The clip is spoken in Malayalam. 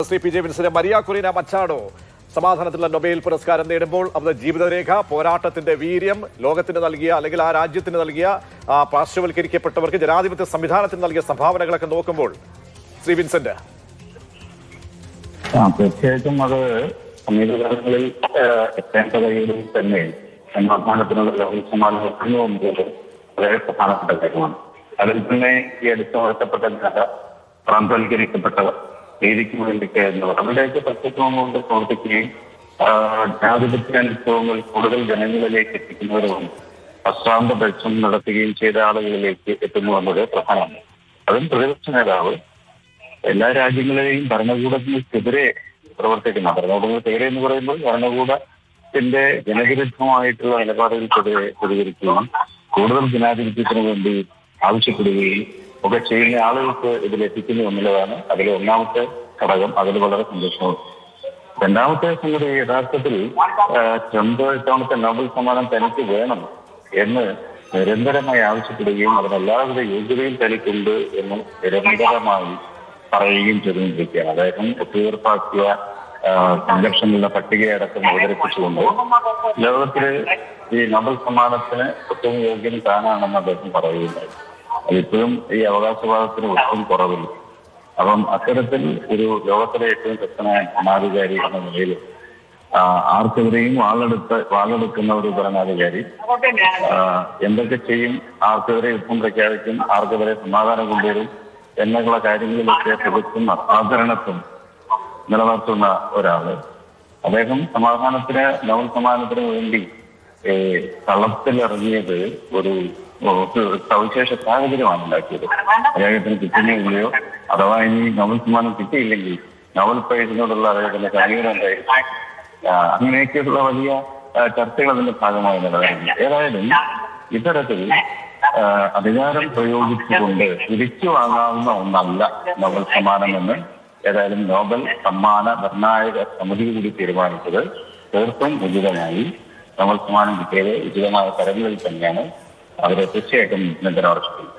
Shri P J Vincent Maria Corina Machado സമാധാനത്തിലുള്ള നൊബേൽ പുരസ്കാരം നേടുമ്പോൾ അത് ജീവിതരേഖ, പോരാട്ടത്തിന്റെ വീര്യം, ലോകത്തിന് നൽകിയ അല്ലെങ്കിൽ ആ രാജ്യത്തിന് നൽകിയ പാർശ്വവൽക്കരിക്കപ്പെട്ടവർക്ക് ജനാധിപത്യ സംവിധാനത്തിന് നൽകിയ സംഭാവനകളൊക്കെ നോക്കുമ്പോൾ ശ്രീ വിൻസെന്റ്. തീർച്ചയായിട്ടും അത് സമീപകാലങ്ങളിൽ എത്തേണ്ട കയ്യിൽ തന്നെ സമാധാനത്തിനുള്ള ലോക സമാധാനം വളരെ പ്രധാനപ്പെട്ട കാര്യമാണ്. അതിൽ തന്നെ ഈ അടുത്ത വളർത്തപ്പെട്ട പ്രാന്തവൽക്കരിക്കപ്പെട്ടവർ നീതിക്ക് വേണ്ടിയിട്ട് അവരുടെയൊക്കെ പ്രത്യക്ഷവും കൊണ്ട് പ്രവർത്തിക്കുകയും ജനാധിപത്യ അനുഭവങ്ങൾ കൂടുതൽ ജനങ്ങളിലേക്ക് എത്തിക്കുന്നവരും അശ്രാന്ത പരിശ്രമം നടത്തുകയും ചെയ്ത ആളുകളിലേക്ക് എത്തുന്നു എന്നത് പ്രധാനമാണ്. അതും പ്രതിപക്ഷ നേതാവ് എല്ലാ രാജ്യങ്ങളെയും ഭരണകൂടത്തിനെതിരെ പ്രവർത്തിക്കുന്ന ഭരണകൂടത്തിനെതിരെ എന്ന് പറയുമ്പോൾ ഭരണകൂടത്തിന്റെ ജനവിരുദ്ധമായിട്ടുള്ള നിലപാടുകൾക്കെതിരെ പ്രതികരിക്കുകയും കൂടുതൽ ജനാധിപത്യത്തിന് വേണ്ടി ആവശ്യപ്പെടുകയും ഒക്കെ ചെയ്യുന്ന ആളുകൾക്ക് ഇതിലെത്തിക്കുന്നു എന്നുള്ളതാണ് അതിലെ ഒന്നാമത്തെ ഘടകം. അതിൽ വളരെ സന്തോഷമുണ്ട്. രണ്ടാമത്തെ സംഗതി, യഥാർത്ഥത്തിൽ ട്രംപ് ഇത്തവണത്തെ നോബൽ സമ്മാനം തനിക്ക് വേണം എന്ന് നിരന്തരമായി ആവശ്യപ്പെടുകയും അതിനെല്ലാവിധ യോഗ്യതയും തനിക്കുണ്ട് എന്ന് നിരന്തരമായി പറയുകയും ചെയ്തുകൊണ്ടിരിക്കുകയാണ്. അദ്ദേഹം ഒത്തുതീർപ്പാക്കിയ സംഘർഷങ്ങളുടെ പട്ടികയടക്കം അവതരിപ്പിച്ചുകൊണ്ട് ലോകത്തില് ഈ നോബൽ സമ്മാനത്തിന് ഏറ്റവും യോഗ്യൻ താനാണെന്ന് അദ്ദേഹം പറയുകയുണ്ടായി. അതിപ്പോഴും ഈ അവകാശവാദത്തിന് ഒട്ടും കുറവില്ല. അപ്പം അത്തരത്തിൽ ഒരു ലോകത്തിലെ ഏറ്റവും ശക്തനായ ഭരണാധികാരി എന്ന നിലയിൽ ആർക്കെതിരെയും വാളെടുക്കുന്ന ഒരു ഭരണാധികാരി എന്തൊക്കെ ചെയ്യും, ആർക്കെതിരെ യുദ്ധം പ്രഖ്യാപിക്കും, ആർക്കെതിരെ സമാധാനം കൊണ്ടുവരും എന്നുള്ള കാര്യങ്ങളിലൊക്കെ തികച്ചും അസാധാരണത്വം നിലനിർത്തുന്ന ഒരാള്. അദ്ദേഹം നോബൽ സമ്മാനത്തിന് വേണ്ടി കളത്തിലിറങ്ങിയത് ഒരു സവിശേഷ സാഹചര്യമാണ് ഉണ്ടാക്കിയത്. അദ്ദേഹത്തിന് കിട്ടുന്നില്ലയോ, അഥവാ ഇനി നോബൽ സമ്മാനം കിട്ടിയില്ലെങ്കിൽ നോബൽ പ്രൈസിനോടുള്ള അദ്ദേഹത്തിന്റെ സമീപനം എന്തായിരിക്കും, അങ്ങനെയൊക്കെയുള്ള വലിയ ചർച്ചകൾ അതിന്റെ ഭാഗമായി നിലനിൽക്കുന്നു. ഏതായാലും ഇത്തരത്തിൽ അധികാരം പ്രയോഗിച്ചുകൊണ്ട് തിരിച്ചു വാങ്ങാവുന്ന ഒന്നല്ല നോബൽ സമ്മാനം എന്ന് ഏതായാലും നോബൽ സമ്മാന നിർണായക സമിതി കൂടി തീരുമാനിച്ചത് തീർത്തും ഉചിതമായി നോബൽ സമ്മാനം കിട്ടിയത് ഉചിതമായ തരങ്ങളിൽ തന്നെയാണ് അവരെ തീർച്ചയായിട്ടും നിരന്തരം ആവശ്യപ്പെടുന്നത്.